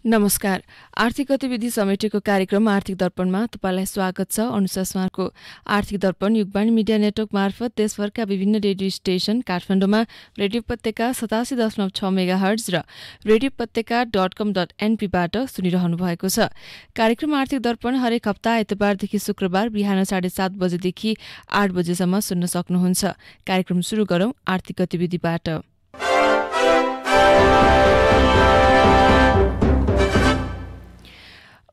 नमस्कार। आर्थिक गतिविधि समेटेको कार्यक्रम आर्थिक दर्पणमा तपाईलाई स्वागत छ। अनुसा स्मारको आर्थिक दर्पण युगबाणी मिडिया नेटवर्क मार्फत देशभरका विभिन्न रेडियो स्टेशन, काठमाडौँमा रेडियो उपत्यका 87.6 मेगाहर्ज र रेडियो उपत्यका.com.np बाट सुनिरहनु भएको छ। कार्यक्रम आर्थिक दर्पण हरेक हप्ता आइतबारदेखि शुक्रबार बिहान 7:30 बजेदेखि 8 बजेसम्म सुन्न सक्नुहुन्छ। कार्यक्रम सुरु गरौं आर्थिक गतिविधिबाट।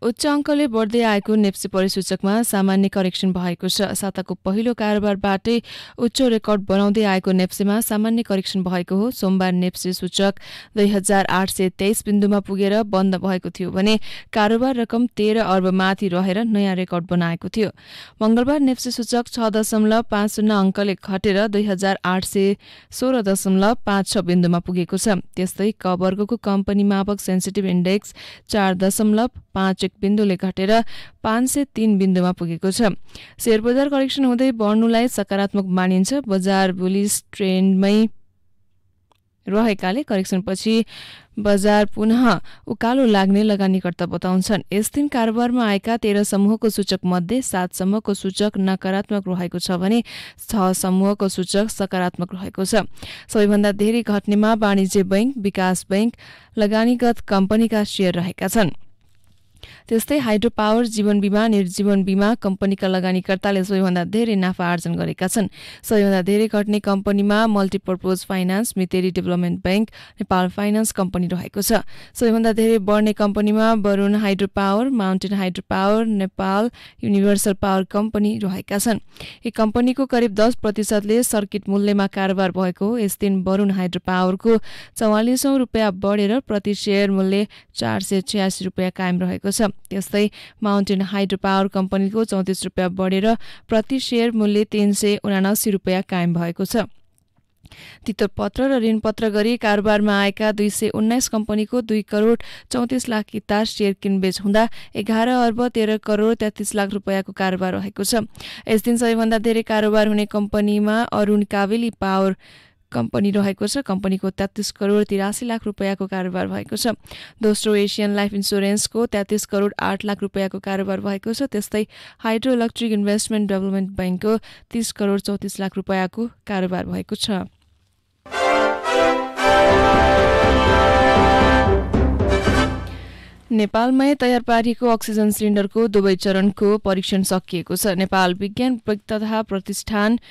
उच्च अङ्कले बढ्दै आएको नेप्सी परिसूचकमा सामान्य करेक्सन भएको छ। साताको पहिलो कारोबारबाटै उच्च रेकर्ड बनाउँदै आएको नेप्सीमा सामान्य करेक्सन भएको हो। सोमबार नेप्सी सूचक 2823 बिन्दुमा पुगेर बन्द भएको थियो भने कारोबार रकम 13 अर्ब माथि रहेर नयाँ रेकर्ड बनाएको थियो। मंगलबार नेप्सी सूचक 6.50 अङ्कले घटेर 2816.56 बिन्दुमा पुगेको छ। त्यस्तै क वर्गको कम्पनी मापक सेन्सिटिभ इन्डेक्स 4.51 बिन्दुले घटेर 503 बिन्दुमा पुगेको छ। शेयर बजार करेक्सन हुँदै बढ्नुलाई सकारात्मक मानिन्छ। बजार बुलिस ट्रेन्डमै रहेकाले करेक्सनपछि बजार पुनः उकालो लाग्ने लगानीकर्ता बताउँछन्। यस दिन कारोबारमा आएका 13 समूहको सूचक मध्ये 7 समूहको सूचक नकारात्मक रहेको छ भने 6 समूहको सूचक सकारात्मक रहेको छ। सबैभन्दा धेरै घट्नेमा वाणिज्य बैंक, विकास बैंक लगानीगत कम्पनीका शेयर रहेका छन्। त्यस्तै हाइड्रो पावर, जीवन बीमा, निर्जीवन बीमा कम्पनीका लगानीकर्ताले सबैभन्दा धेरै नाफा आर्जन गरेका छन्। सबैभन्दा धेरै घट्ने कम्पनीमा multipurpose finance, Miteri development bank, Nepal finance company रहेको छ। सबैभन्दा धेरै बढ्ने कम्पनीमा Varun hydro power, mountain hydro power, Nepal universal power company रहेका छन्। यी कम्पनीको करिब 10% सर्किट मूल्यमा कारोबार भएको हो। यस दिन वरुण हाइड्रो पावरको 4400 रुपियाँ बढेर प्रति शेयर मूल्य 486 रुपियाँ कायम रहेको छ। त्यस्तै माउन्टेन हाइड्रो पावर कम्पनीको 34 रुपियाँ बढेर प्रति शेयर मूल्य 379 रुपियाँ कायम भएको छ। तितरपत्र र ऋणपत्र गरी कारोबारमा आएका 219 कम्पनीको 2 करोड 34 लाख किता शेयर किनबेच हुँदा 11 अर्ब 13 करोड 33 लाख रुपियाँको कारोबार रहेको छ। यस दिन सबैभन्दा धेरै कारोबार हुने कम्पनीमा अरुण कावेली पावर कम्पनी रहेको छ। कम्पनीको 33 करोड 83 लाख रुपियाँको कारोबार भएको छ। दोस्रो एसियन लाइफ इन्स्योरेन्सको 33 करोड 8 लाख रुपियाँको कारोबार भएको छ। त्यस्तै हाइड्रो इलेक्ट्रिक इन्भेस्टमेन्ट डेभलपमेन्ट बैंकको 30 करोड 34 लाख रुपियाँको कारोबार भएको छ। नेपालमै तयार पारिएको अक्सिजन सिलिन्डरको दुवै चरणको परीक्षण सकिएको छ। नेपाल विज्ञान तथा प्रतिष्ठान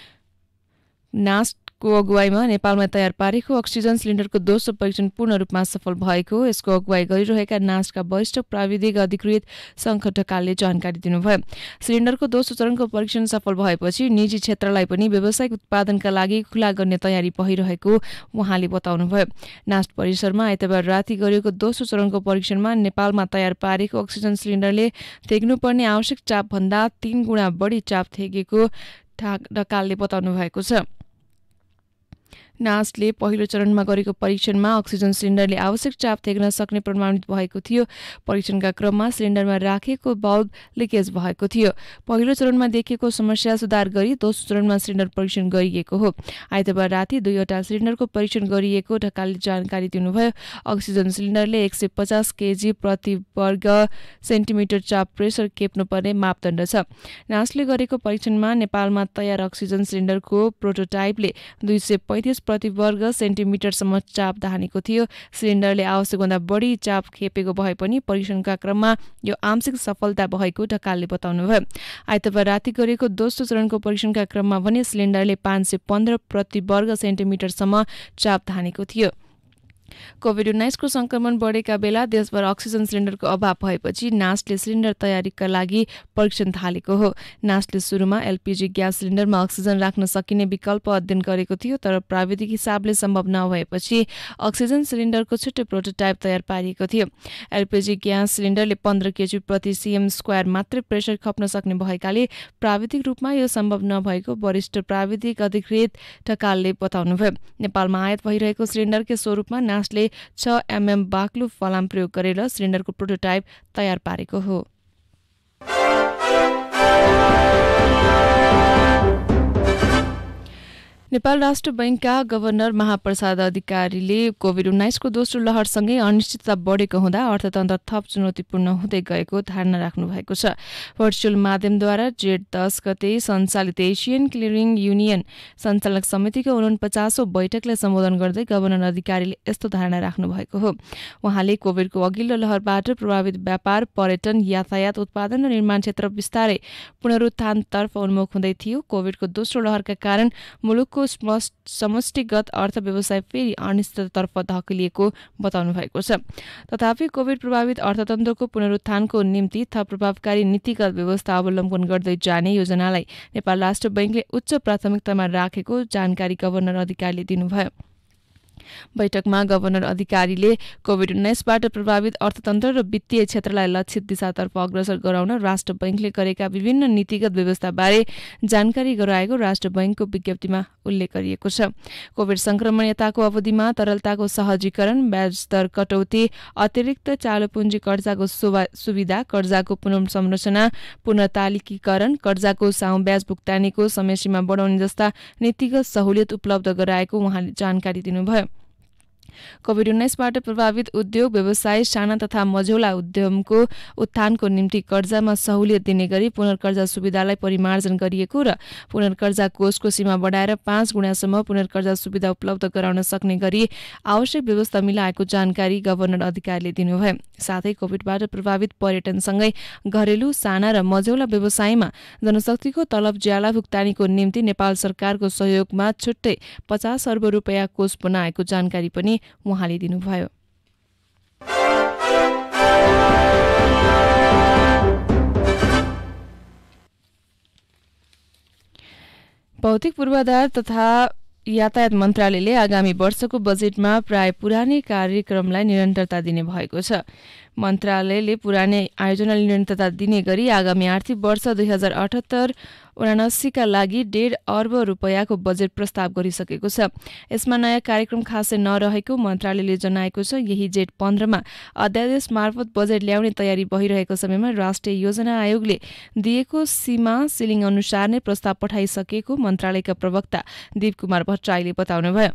नास्ट को अगुवाईमा नेपालमा तयार पारेको अक्सिजन सिलिन्डरको दोस्रो परीक्षण पूर्ण रूपमा सफल भएको हो। यसको अगुवाई गरिरहेका नास्टका वरिष्ठ प्राविधिक अधिकृत शङ्ख ढकालले जानकारी दिनुभयो। सिलिन्डरको दोस्रो चरणको परीक्षण सफल भएपछि निजी क्षेत्रलाई पनि व्यावसायिक उत्पादनका लागि खुला गर्ने तयारी भइरहेको उहाँले बताउनुभयो। नास्ट परिसरमा आइतबार राति गरिएको दोस्रो चरणको परीक्षणमा नेपालमा तयार पारेको अक्सिजन सिलिन्डरले थेग्नुपर्ने आवश्यक चापभन्दा 3 गुणा बढी चाप थेगेको ढकालले बताउनु भएको छ। नास्टले पहिलो चरणमा गरेको परीक्षणमा अक्सिजन सिलिन्डरले आवश्यक चाप थेग्न सक्ने प्रमाणित भएको थियो। परीक्षणका क्रममा सिलिन्डरमा राखेको बल्ब लिकेज भएको थियो। पहिलो चरणमा देखिएको समस्या सुधार गरी दोस्रो चरणमा सिलिन्डर परीक्षण गरिएको हो। आइतबार राति 2वटा सिलिन्डरको परीक्षण गरिएको ढकालले जानकारी दिनुभयो। अक्सिजन सिलिन्डरले 150 केजी प्रति वर्ग सेन्टिमिटर चाप प्रेसर खेप्नुपर्ने मापदण्ड छ। नास्टले गरेको परीक्षणमा नेपालमा तयार अक्सिजन सिलिन्डरको प्रोटोटाइपले 235 प्रति वर्ग सेन्टिमिटरसम्म चाप धानेको थियो। सिलिन्डरले आवश्यकभन्दा बढी चाप खेपेको भए पनि परीक्षणका क्रममा यो आंशिक सफलता भएको ढकालले बताउनुभयो। आइतबार राति गरेको दोस्रो चरणको परीक्षणका क्रममा भने सिलिन्डरले 515 प्रति वर्ग सेन्टिमिटरसम्म चाप धानेको थियो। कोभिड-19 को संक्रमण बढेका बेला देशभर अक्सिजन सिलिन्डरको अभाव भएपछि नास्टले सिलिन्डर तयारीका लागि परीक्षण थालेको हो। नास्टले सुरुमा एलपीजी ग्यास सिलिन्डरमा अक्सिजन राख्न सकिने विकल्प अध्ययन गरेको थियो, तर प्राविधिक हिसाबले सम्भव नभएपछि अक्सिजन सिलिन्डरको छुट्टै प्रोटोटाइप तयार पारिएको थियो। एलपीजी ग्यास सिलिन्डरले 15 केजी प्रति सीएम स्क्वायर मात्रै प्रेसर खप्न सक्ने भएकाले प्राविधिक रूपमा यो सम्भव नभएको वरिष्ठ प्राविधिक अधिकृत ढकालले बताउनुभयो। नेपालमा आयात भइरहेको सिलिन्डरकै स्वरूपमा नास्टले 6 mm बाक्लो फलाम प्रयोग गरेर सिलिन्डरको प्रोटोटाइप तयार पारेको हो। नेपाल राष्ट्र बैंकका गभर्नर महाप्रसाद अधिकारीले कोभिड-19 को दोस्रो लहरसँगै अनिश्चितता बढेको हुँदा अर्थतन्त्र थप चुनौतीपूर्ण हुँदै गएको धारणा राख्नु भएको छ। भर्चुअल माध्यमद्वारा जेठ 10 गते सञ्चालित एसियन क्लियरिङ युनियन सञ्चालक समितिको 49औं बैठकलाई सम्बोधन गर्दै गभर्नर अधिकारीले यस्तो धारणा राख्नु भएको हो। उहाँले कोभिडको अघिल्लो लहरबाट प्रभावित व्यापार, पर्यटन, यातायात, उत्पादन र निर्माण क्षेत्र बिस्तारै पुनरुत्थानतर्फ उन्मुख हुँदै थियो। कोभिडको दोस्रो लहरका कारण मुलुकको समष्टिगत अर्थव्यवस्था फेरि अनिश्चिततातर्फ धकेलिएको बताउनु भएको छ। तथापि कोभिड प्रभावित अर्थतन्त्रको पुनरुत्थानको निम्ति थप प्रभावकारी नीतिगत व्यवस्था अवलम्बन गर्दै जाने योजनालाई नेपाल राष्ट्र बैंकले उच्च प्राथमिकतामा राखेको जानकारी गभर्नर अधिकारीले दिनुभयो। बैठकमा गभर्नर अधिकारीले कोभिड-19बाट प्रभावित अर्थतन्त्र र वित्तीय क्षेत्रलाई लक्षित दिशातर्फ अग्रसर गराउन राष्ट्र बैंकले गरेका विभिन्न नीतिगत व्यवस्थाबारे जानकारी गराएको राष्ट्र बैंकको विज्ञप्तिमा उल्लेख गरिएको छ। कोभिड संक्रमण यताको अवधिमा तरलताको सहजीकरण, ब्याज दर कटौती, अतिरिक्त चालु पुँजी कर्जाको सुविधा, कर्जाको पुनर्संरचना, पुनर्तालिकीकरण, कर्जाको साउँ ब्याज भुक्तानीको समयसीमा बढाउने जस्ता नीतिगत सहुलियत उपलब्ध गराएको उहाँले जानकारी दिनुभयो। कोभिड-19बाट प्रभावित उद्योग, व्यवसाय, साना तथा मझौला उद्यमको उत्थानको निम्ति कर्जामा सहुलियत दिने गरी पुनर्कर्जा सुविधालाई परिमार्जन गरिएको र पुनर्कर्जा कोषको सीमा बढाएर 5 गुणासम्म पुनर्कर्जा सुविधा उपलब्ध गराउन सक्ने गरी आवश्यक व्यवस्था मिलाएको जानकारी गभर्नर अधिकारीले दिनुभयो। साथै कोभिडबाट प्रभावित पर्यटनसँगै घरेलु, साना र मझौला व्यवसायमा जनशक्तिको तलब ज्याला भुक्तानीको निम्ति नेपाल सरकारको सहयोगमा छुट्टै 50 अर्ब रुपैयाँ कोष बनाएको जानकारी पनि उहाँले दिनुभयो। भौतिक पूर्वाधार तथा यातायात मन्त्रालयले आगामी वर्षको बजेटमा प्राय पुरानै कार्यक्रमलाई निरन्तरता दिने भएको छ। मन्त्रालयले पुरानै आयोजनालाई निरन्तरता दिने गरी आगामी आर्थिक वर्ष 2078-79 का लागि 1.5 अर्ब रुपैयाँको बजेट प्रस्ताव गरिसकेको छ। यसमा नयाँ कार्यक्रम खासै नरहेको मन्त्रालयले जनाएको छ। यही जेठ 15 मा अध्यादेश मार्फत बजेट ल्याउने तयारी भइरहेको समयमा राष्ट्रिय योजना आयोगले दिएको सीमा सिलिङ अनुसार नै प्रस्ताव पठाइसकेको मन्त्रालयका प्रवक्ता दीप कुमार भट्टराईले बताउनुभयो।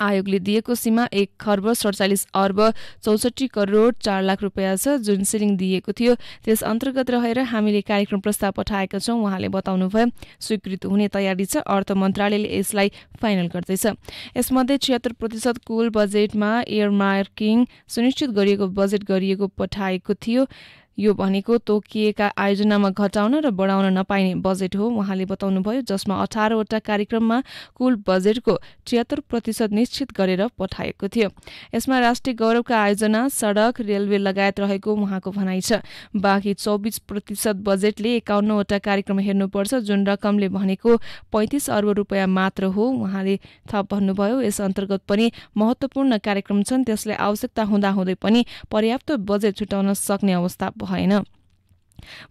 आयोगले दिएको सीमा 1 खर्ब 47 अर्ब 64 करोड 4 लाख रुपैयाँ छ। जुन सिलिङ दिएको थियो त्यस अन्तर्गत रहेर हामीले कार्यक्रम प्रस्ताव पठाएका छौं, उहाँले बताउनुभयो। स्वीकृत हुने तयारी छ। अर्थ मन्त्रालयले यसलाई फाइनल गर्दैछ। यसमध्ये 76% कुल बजेटमा एयरमार्किङ सुनिश्चित गरिएको बजेट गरिएको पठाएको थियो। यो भनेको तोकिएका आयोजनामा घटाउन र बढाउन नपाइने बजेट हो, उहाँले बताउनुभयो। जसमा 18 वटा कार्यक्रममा कुल बजेटको 76% निश्चित गरेर पठाएको थियो। यसमा राष्ट्रिय गौरवका आयोजना, सडक, रेलवे लगायत रहेको उहाँको भनाइ छ। बाँकी 24% बजेटले 51 वटा कार्यक्रम हेर्नुपर्छ, जुन रकमले भनेको 35 अर्ब रुपैयाँ मात्र हो, उहाँले थप भन्नुभयो। यस अन्तर्गत पनि महत्त्वपूर्ण कार्यक्रम छन्, त्यसलाई आवश्यकता हुँदाहुँदै पनि पर्याप्त बजेट छुटाउन सक्ने अवस्था भएन।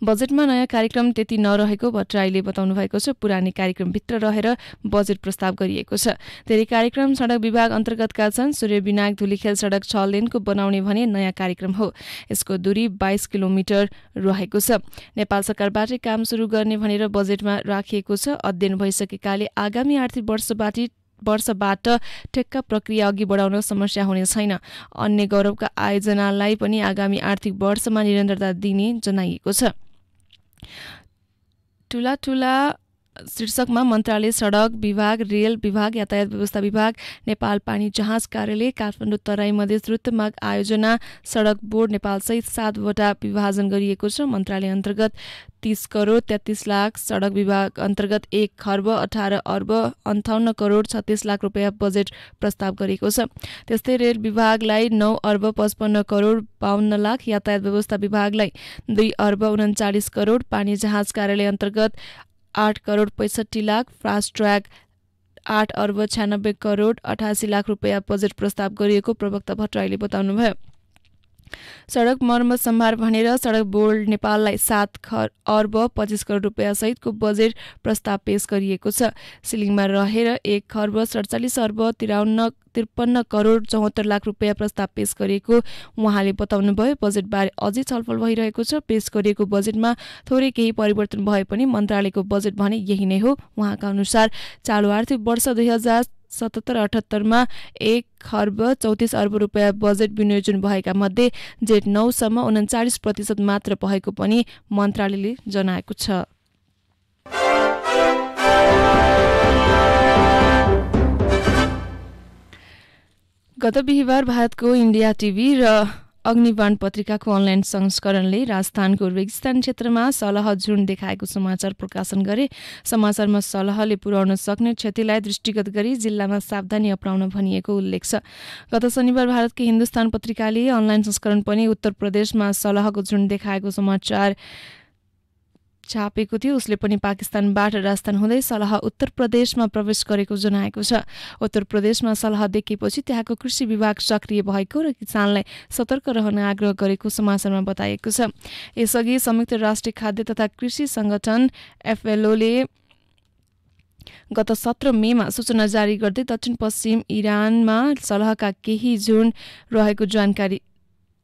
बजेटमा नयाँ कार्यक्रम त्यति नरहेको भट्टराईले बताउनु भएको छ। पुरानै कार्यक्रमभित्र रहेर बजेट प्रस्ताव गरिएको छ। धेरै कार्यक्रम सडक विभाग अन्तर्गतका छन्। सूर्य विनायक धुलीखेल सडक 6 लेनको बनाउने भने नयाँ कार्यक्रम हो। यसको दूरी 22 किलोमिटर रहेको छ। नेपाल सरकारबाटै काम सुरु गर्ने भनेर बजेटमा राखिएको छ। अध्ययन भइसकेकाले आगामी आर्थिक वर्षबाट ठेक्का प्रक्रिया अघि बढाउन समस्या हुने छैन। अन्य गौरवका आयोजनालाई पनि आगामी आर्थिक वर्षमा निरन्तरता दिने जनाइएको छ। ठूला शीर्षकमा मन्त्रालय, सडक विभाग, रेल विभाग, यातायात व्यवस्था विभाग, नेपाल पानी जहाज कार्यालय, काठमाडौँ तराई मधेस द्रुतमार्ग आयोजना, सडक बोर्ड नेपाल सहित 7 वटा विभाजन गरिएको छ। मन्त्रालय अन्तर्गत 30 करोड 33 लाख, सडक विभाग अन्तर्गत 1 खर्ब 18 अर्ब 58 करोड 36 लाख रुपैयाँ बजेट प्रस्ताव गरेको छ। त्यस्तै रेल विभागलाई 9 अर्ब 55 करोड 52 लाख, यातायात व्यवस्था विभागलाई 2 अर्ब 39 करोड, पानी जहाज कार्यालय अन्तर्गत 8 करोड 65 लाख, फास्ट ट्र्याक 8 अर्ब 96 करोड 88 लाख रुपैयाँ बजेट प्रस्ताव गरिएको प्रवक्ता भट्टराईले बताउनुभयो। सडक मर्मत सम्भार भनेर सडक बोर्ड नेपाललाई 7 अर्ब 25 करोड रुपियाँ सहितको बजेट प्रस्ताव पेश गरिएको छ। सिलिङमा रहेर 1 खर्ब 47 अर्ब 53 करोड 74 लाख रुपियाँ प्रस्ताव पेश गरिएको उहाँले बताउनुभयो। बजेटबारे अझै छलफल भइरहेको छ। पेश गरिएको बजेटमा थोरै केही परिवर्तन भए पनि मन्त्रालयको बजेट भने यही नै हो। उहाँका अनुसार चालु आर्थिक वर्ष 2077-78 1 खर्ब 34 अर्ब रुपियाँ बजेट विनियोजन भएका मध्ये जेठ 9 सम्म 39% मात्र भएको पनि मन्त्रालयले जनाएको छ। गत बिहीबार भारतको इन्डिया टिभी र अग्निबाण पत्रिकाको अनलाइन संस्करणले राजस्थानको रेगिस्तान क्षेत्रमा सलह झुन्ड देखाएको समाचार प्रकाशन गरे। समाचारमा सलहले पुर्याउन सक्ने क्षतिलाई दृष्टिगत गरी जिल्लामा सावधानी अपनाउन भनिएको उल्लेख छ। गत शनिबार भारतकै हिन्दुस्तान पत्रिकाले अनलाइन संस्करण पनि उत्तर प्रदेशमा सलहको झुन्ड देखाएको समाचार छापेको थियो। उसले पनि पाकिस्तानबाट राजस्थान हुँदै सलह उत्तर प्रदेशमा प्रवेश गरेको जनाएको छ। उत्तर प्रदेशमा सलह देखेपछि त्यहाँको कृषि विभाग सक्रिय भएको र किसानलाई सतर्क रहन आग्रह गरेको समाचारमा बताइएको छ। यसअघि संयुक्त राष्ट्र खाद्य तथा कृषि संगठन FAO-ले गत 17 मेमा सूचना जारी गर्दै दक्षिण पश्चिम इरानमा सलहका केही झुन्ड रहेको जानकारी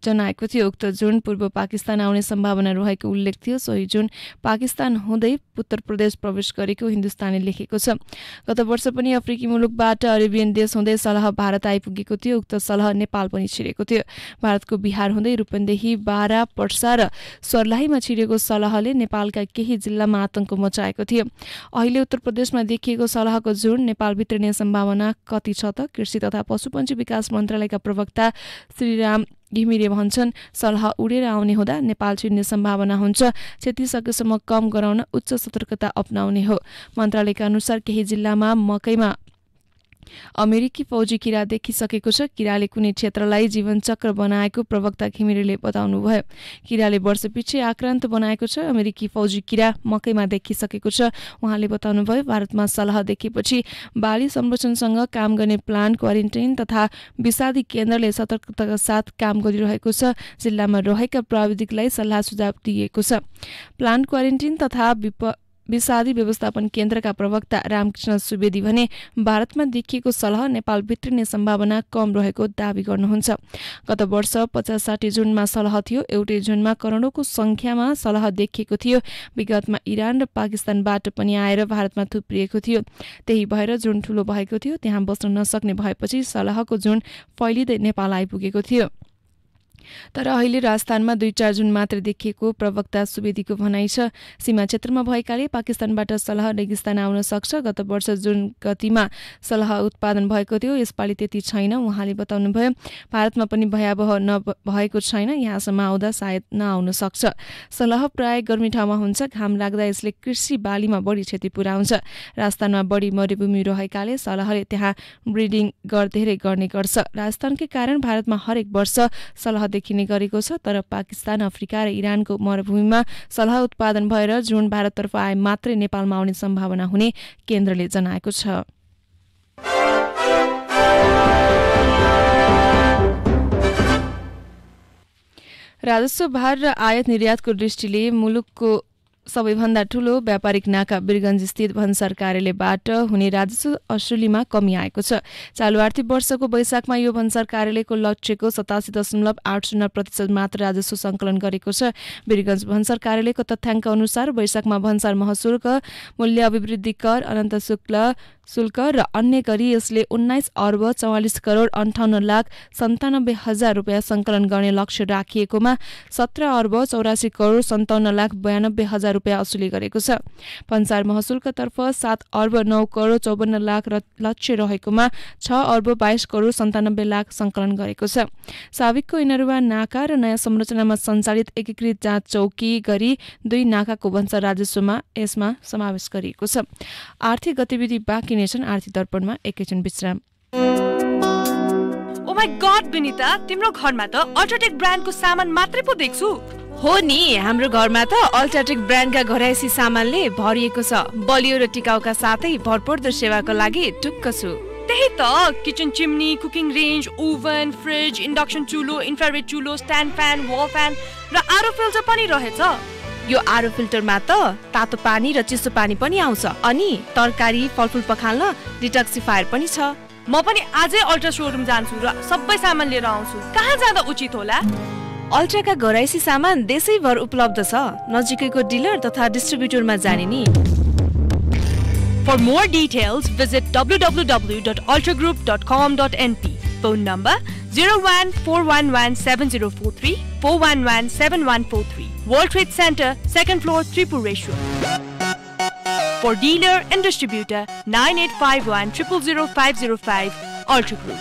जनाएको थियो। उक्त झुन्ड पूर्व पाकिस्तान आउने सम्भावना रहेको उल्लेख थियो। सोही झुन्ड पाकिस्तान हुँदै उत्तर प्रदेश प्रवेश गरेको हिन्दुस्तानले लेखेको छ। गत वर्ष पनि अफ्रिकी मुलुकबाट अरेबियन देश हुँदै सलह भारत आइपुगेको थियो। उक्त सलह नेपाल पनि छिरेको थियो। भारतको बिहार हुँदै रूपन्देही, बारा, पर्सा र सर्लाहीमा छिरेको सलहले नेपालका केही जिल्लामा आतंक मचाएको थियो। अहिले उत्तर प्रदेशमा देखिएको सलहको झुन्ड नेपाल भित्रिने सम्भावना कति छ त? कृषि तथा पशुपन्छी विकास मन्त्रालयका प्रवक्ता श्रीराम घिमिरे भन्छन्, सलह उडेर आउने हुँदा नेपाल छिर्ने सम्भावना हुन्छ। क्षति सकेसम्म कम गराउन उच्च सतर्कता अपनाउने हो। मन्त्रालयका अनुसार केही जिल्लामा मकैमा अमेरिकी फौजी किरा देखिसकेको छ। किराले कुनै क्षेत्रलाई जीवनचक्र बनाएको प्रवक्ता घिमिरेले बताउनुभयो। किराले वर्षपछि आक्रान्त बनाएको छ। अमेरिकी फौजी किरा मकैमा देखिसकेको छ। उहाँले बताउनुभयो, भारतमा सलह देखेपछि बाली संरक्षणसँग काम गर्ने प्लान क्वारेन्टाइन तथा विषादी केन्द्रले सतर्कताका साथ काम गरिरहेको छ। जिल्लामा रहेका प्राविधिकलाई सल्लाह सुझाव दिएको छ। प्लान क्वारेन्टाइन तथा विषादी व्यवस्थापन केन्द्रका प्रवक्ता रामकृष्ण सुवेदी भने भारतमा देखिएको सलह नेपाल भित्रिने सम्भावना कम रहेको दावी गर्नुहुन्छ। गत वर्ष 50-60 जुनमा सलह थियो। एउटै जुनमा करोडौंको संख्यामा सलह देखिएको थियो। विगतमा इरान र पाकिस्तानबाट पनि आएर भारतमा थुप्रिएको थियो। त्यही भएर जुन ठूलो भएको थियो, त्यहाँ बस्न नसक्ने भएपछि सलहको जुन फैलिँदै नेपाल आइपुगेको थियो। तर अहिले राजस्थानमा 2-4 जुन मात्र देखिएको प्रवक्ता सुवेदीको भनाइ छ। सीमा क्षेत्रमा भएकाले पाकिस्तानबाट सलह रेगिस्तान आउन सक्छ। गत वर्ष जुन गतिमा सलह उत्पादन भएको थियो, यसपालि त्यति छैन। उहाँले बताउनुभयो, भारतमा पनि भयावह नभएको छैन। यहाँसम्म आउँदा सायद नआउन सक्छ। सलह प्राय गर्मी ठाउँमा हुन्छ। घाम लाग्दा यसले कृषि बालीमा बढी क्षति पुर्याउँछ। राजस्थानमा बढी मरुभूमि रहेकाले सलहले त्यहाँ ब्रिडिङ धेरै गर्ने गर्छ। राजस्थानकै कारण भारतमा हरेक वर्ष सलह देखिने गरेको छ। तर पाकिस्तान, अफ्रिका र इरानको मरुभूमिमा सलह उत्पादन भएर जुन भारततर्फ आए मात्रै नेपालमा आउने सम्भावना हुने केन्द्रले जनाएको छ। राजस्व भार र आयात निर्यातको दृष्टिले मुलुकको सबैभन्दा ठूलो व्यापारिक नाका वीरगञ्ज स्थित भन्सार कार्यालयबाट हुने राजस्व असुलीमा कमी आएको छ। चालु आर्थिक वर्षको वैशाखमा यो भन्सार कार्यालयको लक्ष्यको 87.80% मात्र राजस्व सङ्कलन गरेको छ। वीरगञ्ज भन्सार कार्यालयको तथ्याङ्क अनुसार वैशाखमा भन्सार महसुल्क, मूल्य अभिवृद्धि कर, अनन्त शुल्क र अन्य गरी यसले 19 अर्ब 44 करोड 58 लाख 97 हजार रुपियाँ सङ्कलन गर्ने लक्ष्य राखिएकोमा 17 अर्ब 84 करोड 57 लाख 92 हजार रुपियाँ असुली गरेको छ। भन्सार महसुल्कतर्फ 7 अर्ब 9 करोड 54 लाख लक्ष्य रहेकोमा 6 अर्ब 22 करोड 97 लाख सङ्कलन गरेको छ। साविकको इनरुवा नाका र नयाँ संरचनामा सञ्चालित एकीकृत जाँच चौकी गरी 2 नाकाको भन्सार राजस्वमा यसमा समावेश गरिएको छ। आर्थिक गतिविधि बाँकी आर्थिक दर्पणमा एकैछिन विश्राम। ओ माय गॉड विनिता, तिम्रो घरमा त अल्ट्राटेक ब्रान्डको सामान मात्रै पो देख्छु। हो नि, हाम्रो घरमा त अल्ट्राटेक ब्रान्डका घरायसी सामानले भरिएको छ। बलियो र टिकाउका साथै भरपर्दो सेवाको लागि ढुक्क छु। त्यही त kitchen chimney, cooking range, oven, fridge, induction चुलो, इन्फ्रारेड चुलो, स्ट्यान्ड फ्यान, वल फ्यान र आरो फिल्टर पनि रहेछ। यो आरो फिल्टरमा त तातो पानी र चिसो पानी पनि आउँछ अनि तरकारी फलफुल पखाल्न डिटक्सिफायर पनि छ। म पनि आजै अल्ट्रा सोरुम जान्छु र सबै सामान लिएर आउँछु। कहाँ जाँदा उचित होला? अल्ट्राका घरैसी सामान देशैभर उपलब्ध छ। नजिकैको डिलर तथा डिस्ट्रिब्युटरमा जाने नि। For more details, visit www.ultragroup.com.np. Phone number 01-411-7043, 411-7143. World Trade Center, 2nd floor, Tripureshwar. For dealer and distributor, 9851 000505, Ultra Group.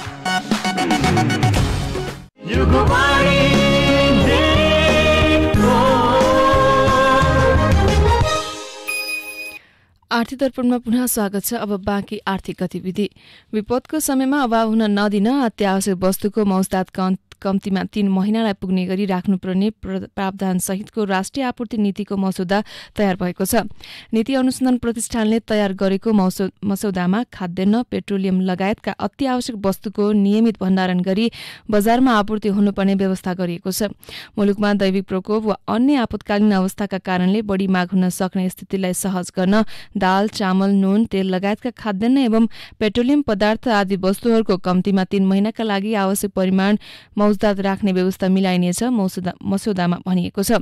आर्थिक दर्पणमा पुनः स्वागत छ। अब बाँकी आर्थिक गतिविधि। विपदको समयमा अभाव हुन नदिन अत्यावश्यक वस्तुको मौजदात कम्तीमा 3 महिनालाई पुग्ने गरी राख्नुपर्ने प्रावधान सहितको राष्ट्रिय आपूर्ति नीतिको मसौदा तयार भएको छ। नीति अनुसन्धान प्रतिष्ठानले तयार गरेको मसौदामा खाद्यान्न, पेट्रोलियम लगायतका अत्यावश्यक वस्तुको नियमित भण्डारण गरी बजारमा आपूर्ति हुनुपर्ने व्यवस्था गरिएको छ। मुलुकमा दैविक प्रकोप वा अन्य आपतकालीन अवस्थाका कारणले बढी माग हुन सक्ने स्थितिलाई सहज गर्न दाल, चामल, नुन, तेल लगायतका खाद्यान्न एवं पेट्रोलियम पदार्थ आदि वस्तुहरूको कम्तीमा 3 महिनाका लागि आवश्यक परिमाण मौजदात राख्ने व्यवस्था मिलाइनेछ मसौदामा भनिएको छ।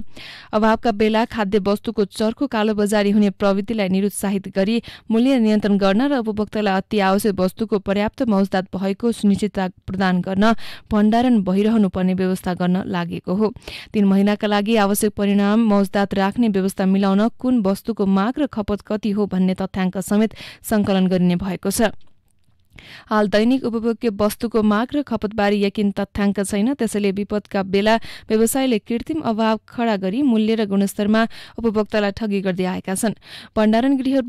अभावका बेला खाद्य वस्तुको चर्को कालोबजारी हुने प्रवृत्तिलाई निरुत्साहित गरी मूल्य नियन्त्रण गर्न र उपभोक्तालाई अति आवश्यक वस्तुको पर्याप्त मौजदात भएको सुनिश्चितता प्रदान गर्न भण्डारण भइरहनु पर्ने व्यवस्था गर्न लागेको हो। 3 महिनाका लागि आवश्यक परिमाण मौजदात राख्ने व्यवस्था मिलाउन कुन वस्तुको माग र खपत कति हो भन्ने तथ्याङ्क समेत संकलन गरिने भएको छ। हाल दैनिक उपभोग्य वस्तुको माग र खपतबारे यकिन तथ्याङ्क छैन। त्यसैले विपदका बेला व्यवसायले कृत्रिम अभाव खडा गरी मूल्य र गुणस्तरमा उपभोक्तालाई ठगी गर्दै आएका छन्। भण्डारण गृह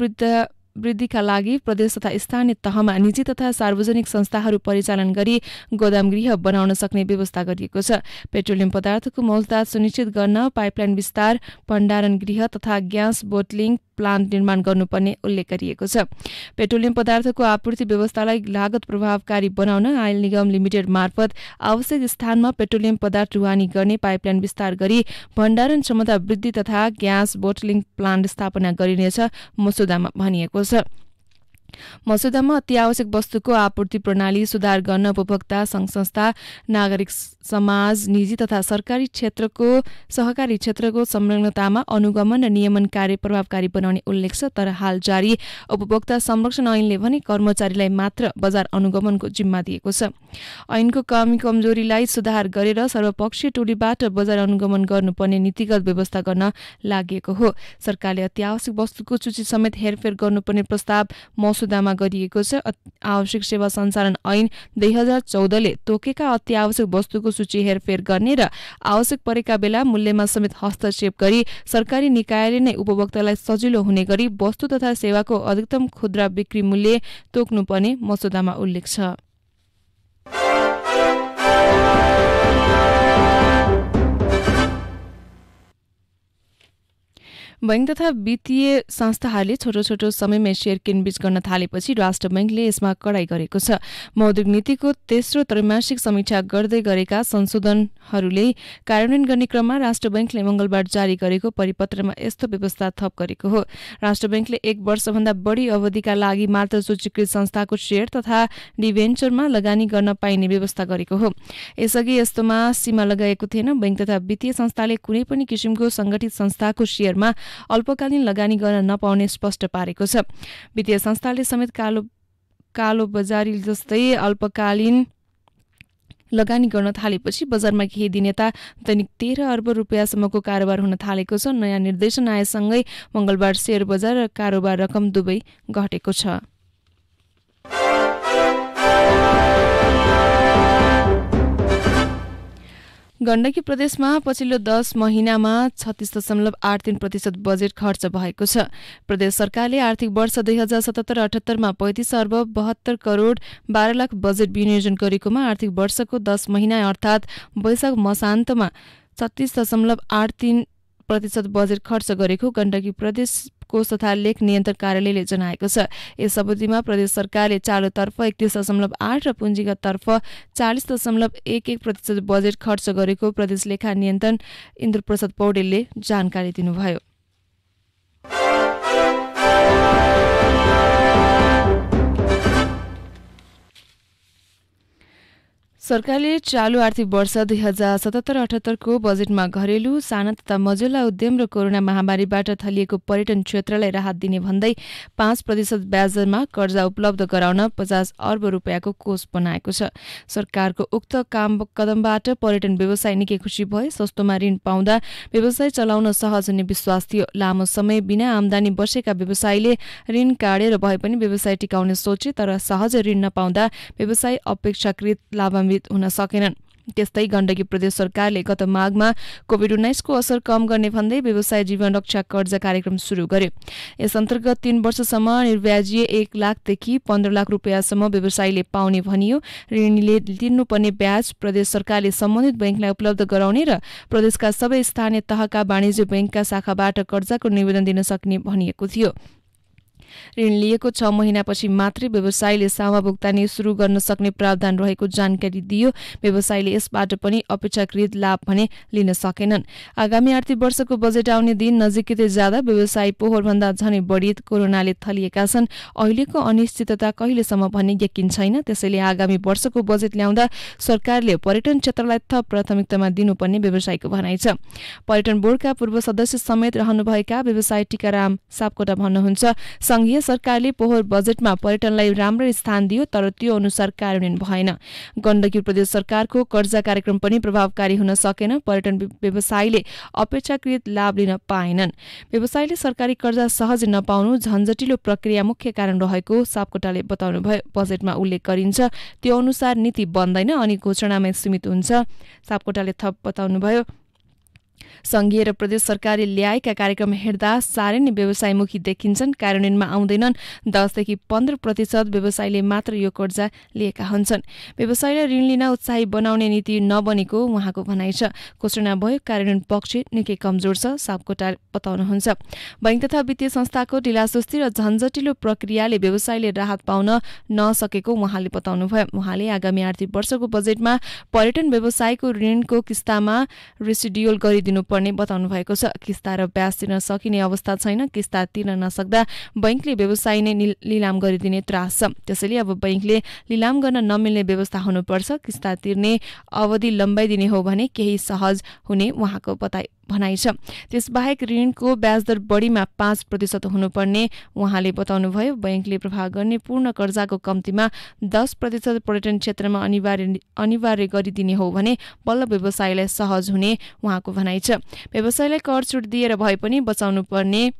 वृद्धिका लागि प्रदेश तथा स्थानीय तहमा निजी तथा सार्वजनिक संस्थाहरू परिचालन गरी गोदामगृह बनाउन सक्ने व्यवस्था गरिएको छ। पेट्रोलियम पदार्थको मौजदात सुनिश्चित गर्न पाइपलाइन विस्तार, भण्डारण गृह तथा ग्यास बोटलिङ प्लान्ट निर्माण गर्नुपर्ने उल्लेख गरिएको छ। पेट्रोलियम पदार्थको आपूर्ति व्यवस्थालाई लागत प्रभावकारी बनाउन आयल निगम लिमिटेड मार्फत आवश्यक स्थानमा पेट्रोलियम पदार्थ ढुवानी गर्ने पाइपलाइन विस्तार गरी भण्डारण क्षमता वृद्धि तथा ग्यास बोटलिङ प्लान्ट स्थापना गरिनेछ मसौदामा भनिएको छ। मसौदामा अत्यावश्यक वस्तुको आपूर्ति प्रणाली सुधार गर्न उपभोक्ता संघ-संस्था, नागरिक समाज, निजी तथा सहकारी क्षेत्रको संलग्नतामा अनुगमन र नियमन कार्य प्रभावकारी बनाउने उल्लेख छ। तर हाल जारी उपभोक्ता संरक्षण ऐनले भने कर्मचारीलाई मात्र बजार अनुगमनको जिम्मा दिएको छ। ऐनको कमजोरीलाई सुधार गरेर सर्वपक्षीय टोलीबाट बजार अनुगमन गर्नुपर्ने नीतिगत व्यवस्था गर्न लागि हो। सरकारले अत्यावश्यक वस्तुको सूची समेत हेरफेर गर्नुपर्ने प्रस्ताव मसौदामा गरिएको छ। आवश्यक सेवा सञ्चालन ऐन 2014 ले तोकेका अत्यावश्यक वस्तुको सूची हेरफेर गर्ने र आवश्यक परेका बेला मूल्यमा समेत हस्तक्षेप गरी सरकारी निकायले नै उपभोक्तालाई सजिलो हुने गरी वस्तु तथा सेवाको अधिकतम खुद्रा बिक्री मूल्य तोक्नुपर्ने मसौदामा उल्लेख छ। बैंक तथा वित्तीय संस्थाहरूले छोटो छोटो समयमै शेयर किनबेच गर्न थालेपछि राष्ट्र बैंकले यसमा कडाई गरेको छ। मौद्रिक नीतिको तेस्रो त्रैमासिक समीक्षा गर्दै गरेका संशोधनहरूले कार्यान्वयन गर्ने क्रममा राष्ट्र बैंकले मंगलबार जारी गरेको परिपत्रमा यस्तो व्यवस्था थप गरेको हो। राष्ट्र बैंकले 1 वर्षभन्दा बढी अवधिका लागि मात्र सूचीकृत संस्थाको शेयर तथा डिभेन्चरमा लगानी गर्न पाइने व्यवस्था गरेको हो। यसअघि यस्तोमा सीमा लगाएको थिएन। बैंक तथा वित्तीय संस्थाले कुनै पनि किसिमको संगठित संस्थाको शेयरमा अल्पकालीन लगानी गर्न नपाउने स्पष्ट पारेको छ। वित्तीय संस्थाले समेत कालो बजारी जस्तै अल्पकालीन लगानी गर्न थालेपछि बजारमा केही दिन यता दैनिक 13 अर्ब रुपियाँसम्मको कारोबार हुन थालेको छ। नयाँ निर्देशन आएसँगै मंगलबार शेयर बजार र कारोबार रकम दुवै घटेको छ। गण्डकी प्रदेशमा पछिल्लो 10 महिनामा 36.83% बजेट खर्च भएको छ। प्रदेश सरकारले आर्थिक वर्ष 2077-78 मा 35 अर्ब 72 करोड 12 लाख बजेट विनियोजन गरेकोमा आर्थिक वर्षको 10 महिना अर्थात् वैशाख मसान्तमा 36.83 7% बजेट खर्च गरेको गण्डकी प्रदेश कोष तथा लेख नियन्त्रण कार्यालयले जनाएको छ। यस अवधिमा प्रदेश सरकारले चालुतर्फ 31.8 र पुँजीगततर्फ 40.11% बजेट खर्च गरेको प्रदेश लेखा नियन्त्रण इन्द्रप्रसाद पौडेलले जानकारी दिनुभयो। सरकारले चालू आर्थिक वर्ष 2077-78 को बजेटमा घरेलु, साना तथा मझौला उद्यम र कोरोना महामारीबाट थलिएको पर्यटन क्षेत्रलाई राहत दिने भन्दै 5% ब्याज दरमा कर्जा उपलब्ध गराउन 50 अर्ब रुपियाँको कोष बनाएको छ। सरकारको उक्त कदमबाट पर्यटन व्यवसाय निकै खुसी भए। सस्तोमा ऋण पाउँदा व्यवसाय चलाउन सहज हुने विश्वास थियो। लामो समय बिना आम्दानी बसेका व्यवसायीले ऋण काटेर भए पनि व्यवसाय टिकाउने सोचे, तर सहज ऋण नपाउँदा व्यवसाय अपेक्षाकृत लाभान्वित हुन सकेनन्। त्यस्तै गण्डकी प्रदेश सरकारले गत माघमा कोभिड-19 को असर कम गर्ने भन्दै व्यवसाय जीवन रक्षा कर्जा कार्यक्रम सुरु गर्यो। यस अन्तर्गत 3 वर्षसम्म निर्व्याजीय 1 लाखदेखि 15 लाख रुपियाँसम्म व्यवसायीले पाउने भनियो। ऋणीले तिर्नुपर्ने ब्याज प्रदेश सरकारले सम्बन्धित बैंकलाई उपलब्ध गराउने र प्रदेशका सबै स्थानीय तहका वाणिज्य बैंकका शाखाबाट कर्जाको निवेदन दिन सक्ने भनिएको थियो। ऋण लिएको 6 महिनापछि मात्रै व्यवसायीले सामा भुक्तानी सुरु गर्न सक्ने प्रावधान रहेको जानकारी दियो। व्यवसायीले यसबाट पनि अपेक्षाकृत लाभ भने लिन सकेनन्। आगामी आर्थिक वर्षको बजेट आउने दिन नजिकै जाँदा व्यवसायी पोहोरभन्दा झनै बढी कोरोनाले थलिएका छन्। अहिलेको अनिश्चितता कहिलेसम्म भन्ने यकिन छैन। त्यसैले आगामी वर्षको बजेट ल्याउँदा सरकारले पर्यटन क्षेत्रलाई थप प्राथमिकतामा दिनुपर्ने व्यवसायीको भनाइ छ। पर्यटन बोर्डका पूर्व सदस्य समेत रहनुभएका व्यवसायी टीकाराम सापकोटा भन्नुहुन्छ, संघीय सरकारले पोहोर बजेटमा पर्यटनलाई राम्रै स्थान दियो, तर त्यो अनुसार कार्यान्वयन भएन। गण्डकी प्रदेश सरकारको कर्जा कार्यक्रम पनि प्रभावकारी हुन सकेन। पर्यटन व्यवसायीले अपेक्षाकृत लाभ लिन पाएनन्। व्यवसायीले सरकारी कर्जा सहज नपाउनु झन्झटिलो प्रक्रिया मुख्य कारण रहेको सापकोटाले बताउनुभयो। बजेटमा उल्लेख गरिन्छ त्यो अनुसार नीति बन्दैन अनि घोषणामै सीमित हुन्छ। सापकोटाले थप बताउनुभयो, संघीय र प्रदेश सरकारले ल्याएका कार्यक्रम हेर्दा साह्रै नै व्यवसायमुखी देखिन्छन्। कार्यान्वयनमा आउँदैनन्। 10 देखि 15% व्यवसायीले मात्र यो कर्जा लिएका हुन्छन्। व्यवसायीलाई ऋण लिन उत्साही बनाउने नीति नबनेको उहाँको भनाइ छ। घोषणा भयो, कार्यान्वयन पक्ष निकै कमजोर छ, सापकोटा बताउनुहुन्छ। बैंक तथा वित्तीय संस्थाको ढिलासुस्ती र झन्झटिलो प्रक्रियाले व्यवसायीले राहत पाउन नसकेको उहाँले बताउनुभयो। उहाँले आगामी आर्थिक वर्षको बजेटमा पर्यटन व्यवसायको ऋणको किस्तामा रेसिड्युअल गरिदिनु पर्ने बताउनु भएको छ। किस्ता र ब्याज तिर्न सकिने अवस्था छैन। किस्ता तिर्न नसक्दा बैंकले व्यवसायी नै लिलाम गरिदिने त्रास छ। त्यसैले अब बैंकले लिलाम गर्न नमिल्ने व्यवस्था हुनुपर्छ। किस्ता तिर्ने अवधि लम्बाइदिने हो भने केही सहज हुने उहाँको भनाइ छ। त्यसबाहेक ऋणको ब्याजदर बढीमा 5% हुनुपर्ने उहाँले बताउनुभयो। बैंकले प्रभाव गर्ने पूर्ण कर्जाको कम्तीमा 10% पर्यटन क्षेत्रमा अनिवार्य गरिदिने हो भने बल्ल व्यवसायलाई सहज हुने उहाँको भनाइ छ। व्यवसायलाई कर छुट दिएर भए पनि बचाउनु पर्ने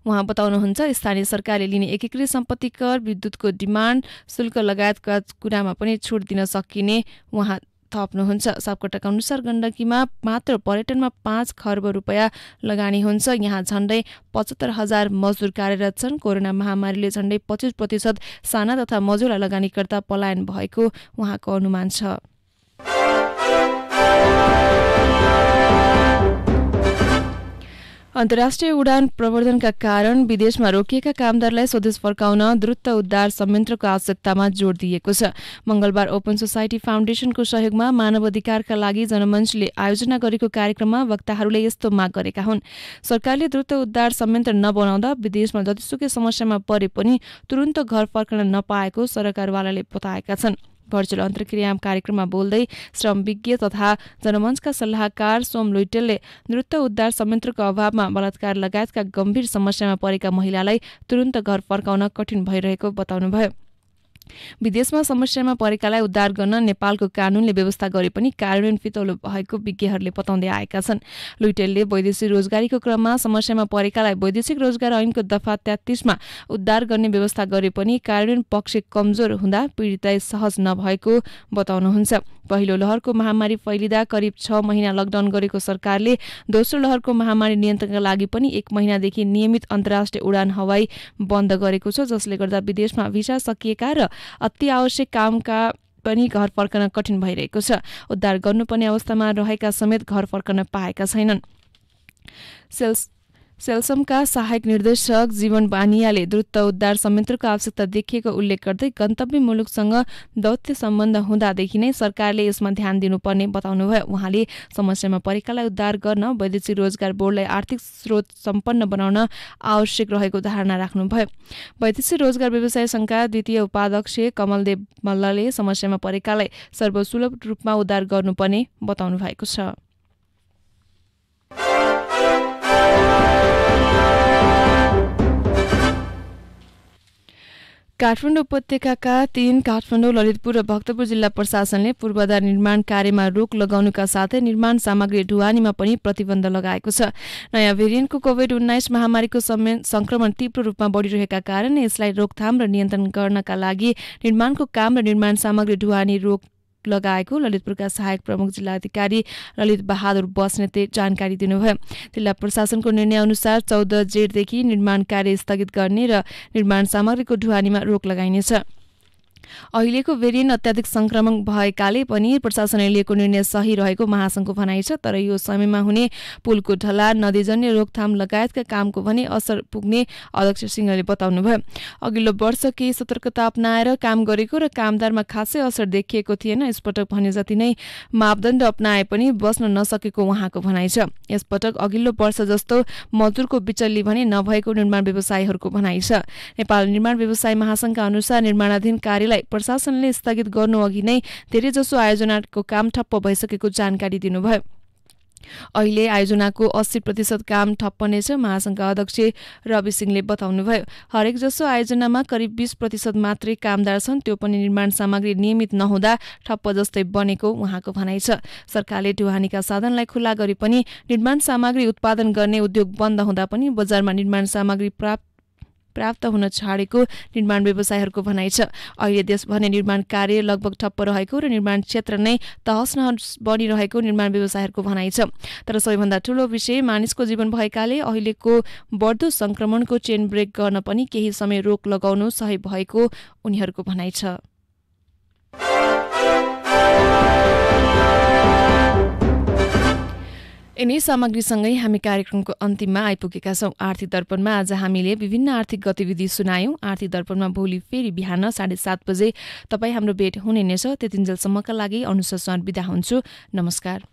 उहाँ बताउनुहुन्छ। स्थानीय सरकारले लिने एकीकृत सम्पत्ति कर, विद्युतको डिमान्ड शुल्क लगायतका कुरामा पनि छुट दिन सकिने उहाँ थप्नुहुन्छ। सापकोटाका अनुसार गण्डकीमा मात्र पर्यटनमा 5 खर्ब रुपियाँ लगानी हुन्छ। यहाँ झण्डै 75,000 मजदुर कार्यरत छन्। कोरोना महामारीले झण्डै 25% साना तथा मझौला लगानीकर्ता पलायन भएको उहाँको अनुमान छ। अन्तर्राष्ट्रिय उडान प्रवर्धनका कारण विदेशमा रोकिएका कामदारलाई स्वदेश फर्काउन द्रुत उद्धार संयन्त्रको आवश्यकतामा जोड दिएको छ। मंगलबार ओपन सोसाइटी फाउन्डेशनको सहयोगमा मानव अधिकारका लागि जनमञ्चले आयोजना गरेको कार्यक्रममा वक्ताहरूले यस्तो माग गरेका हुन्। सरकारले द्रुत उद्धार संयन्त्र नबनाउँदा विदेशमा जतिसुकै समस्यामा परे पनि तुरुन्त घर फर्कन नपाएको सरकारवालाले बताएका छन्। भर्चुअल अन्तर्क्रिया कार्यक्रममा बोल्दै श्रम विज्ञ तथा जनमञ्चका सल्लाहकार सोम लुइटेलले द्रुत उद्धार संयन्त्रको अभावमा बलात्कार लगायतका गम्भीर समस्यामा परेका महिलालाई तुरुन्त घर फर्काउन कठिन भइरहेको बताउनुभयो। विदेशमा समस्यामा परेकालाई उद्धार गर्न नेपालको कानूनले व्यवस्था गरे पनि कार्यान्वयन फितौलो भएको विज्ञहरूले बताउँदै आएका छन्। लुइटेलले वैदेशिक रोजगारीको क्रममा समस्यामा परेकालाई वैदेशिक रोजगार ऐनको दफा 33मा उद्धार गर्ने व्यवस्था गरे पनि कार्यान्वयन पक्ष कमजोर हुँदा पीडितलाई सहज नभएको बताउनुहुन्छ। पहिलो लहरको महामारी फैलिँदा करिब 6 महिना लकडाउन गरेको सरकारले दोस्रो लहरको महामारी नियन्त्रणका लागि पनि 1 महिनादेखि नियमित अन्तर्राष्ट्रिय उडान हवाई बन्द गरेको छ, जसले गर्दा विदेशमा भिसा सकिएका र अति आवश्यक कामका पनि घर फर्कन कठिन भइरहेको छ। उद्धार गर्नुपर्ने अवस्थामा रहेका समेत घर फर्कन पाएका छैनन्। सेल्समका सहायक निर्देशक जीवन बानियाले द्रुत उद्धार संयन्त्रको आवश्यकता देखिएको उल्लेख गर्दै गन्तव्य मुलुकसँग दौत्य सम्बन्ध हुँदादेखि नै सरकारले यसमा ध्यान दिनुपर्ने बताउनुभयो। उहाँले समस्यामा परेकालाई उद्धार गर्न वैदेशिक रोजगार बोर्डलाई आर्थिक स्रोत सम्पन्न बनाउन आवश्यक रहेको धारणा राख्नुभयो। वैदेशिक रोजगार व्यवसाय संघका द्वितीय उपाध्यक्ष कमलदेव मल्लले समस्यामा परेकालाई सर्वसुलभ रूपमा उद्धार गर्नुपर्ने बताउनु भएको छ। काठमाडौँ उपत्यकाका 3 काठमाडौँ, ललितपुर र भक्तपुर जिल्ला प्रशासनले पूर्वाधार निर्माण कार्यमा रोक लगाउनुका साथै निर्माण सामग्री ढुवानीमा पनि प्रतिबन्ध लगाएको छ। नयाँ भेरिएन्टको कोभिड-19 महामारीको संक्रमण तीव्र रूपमा बढिरहेका कारण यसलाई रोकथाम र नियन्त्रण गर्नका लागि निर्माणको काम र निर्माण सामग्री ढुवानी रोक लगाएको ललितपुरका सहायक प्रमुख जिल्लाधिकारी ललित बहादुर बस्नेतले जानकारी दिनुभयो। जिल्ला प्रशासनको निर्णय अनुसार 14 जेठदेखि निर्माण कार्य स्थगित गर्ने र निर्माण सामग्रीको ढुवानीमा रोक लगाइनेछ। अहिलेको भेरिएन्ट अत्याधिक संक्रमण भएकाले पनि प्रशासनले लिएको निर्णय सही रहेको महासंघको भनाइ छ। तर यो समयमा हुने पुलको ढलान, नदीजन्य रोकथाम लगायतका कामको भने असर पुग्ने अध्यक्ष सिंहले बताउनुभयो। अघिल्लो वर्ष केही सतर्कता अपनाएर काम गरेको र कामदारमा खासै असर देखिएको थिएन। यसपटक भने जति नै मापदण्ड अपनाए पनि बस्न नसकेको उहाँको भनाइ छ। यसपटक अघिल्लो वर्ष जस्तो मजदुरको बिचल्ली भने नभएको निर्माण व्यवसायीहरूको भनाइ छ। नेपाल निर्माण व्यवसाय महासंघका अनुसार निर्माणाधीन कार्यलाई प्रशासनले स्थगित गर्नु अघि नै धेरैजसो आयोजनाको काम ठप्प भइसकेको जानकारी दिनुभयो। अहिले आयोजनाको 80% काम ठप्प नै छ। महासंघका अध्यक्ष रवि सिंहले बताउनुभयो। हरेक जसो आयोजनामा करिब 20% मात्रै कामदार छन्, त्यो पनि निर्माण सामग्री नियमित नहुँदा ठप्प जस्तै बनेको उहाँको भनाइ छ। सरकारले ढुवानीका साधनलाई खुला गरे पनि निर्माण सामग्री उत्पादन गर्ने उद्योग बन्द हुँदा पनि बजारमा निर्माण सामग्री प्राप्त हुन छाडेको निर्माण व्यवसायीहरूको भनाइ छ। अहिले देशभर नै निर्माण कार्य लगभग ठप्प रहेको र निर्माण क्षेत्र नै तहस नहस बनिरहेको निर्माण व्यवसायीहरूको भनाइ छ। तर सबैभन्दा ठूलो विषय मानिसको जीवन भएकाले अहिलेको बढ्दो संक्रमणको चेन ब्रेक गर्न पनि केही समय रोक लगाउनु सही भएको उनीहरूको भनाइ छ। यिनै सामग्रीसँगै हामी कार्यक्रमको अन्तिममा आइपुगेका छौं। आर्थिक दर्पणमा आज हामीले विभिन्न आर्थिक गतिविधि सुनायौं। आर्थिक दर्पणमा भोलि फेरि बिहान 7:30 बजे तपाईँ हाम्रो भेट हुने नै छ। त्यतिन्जेलसम्मका लागि अनुसा स्वान बिदा हुन्छु। नमस्कार।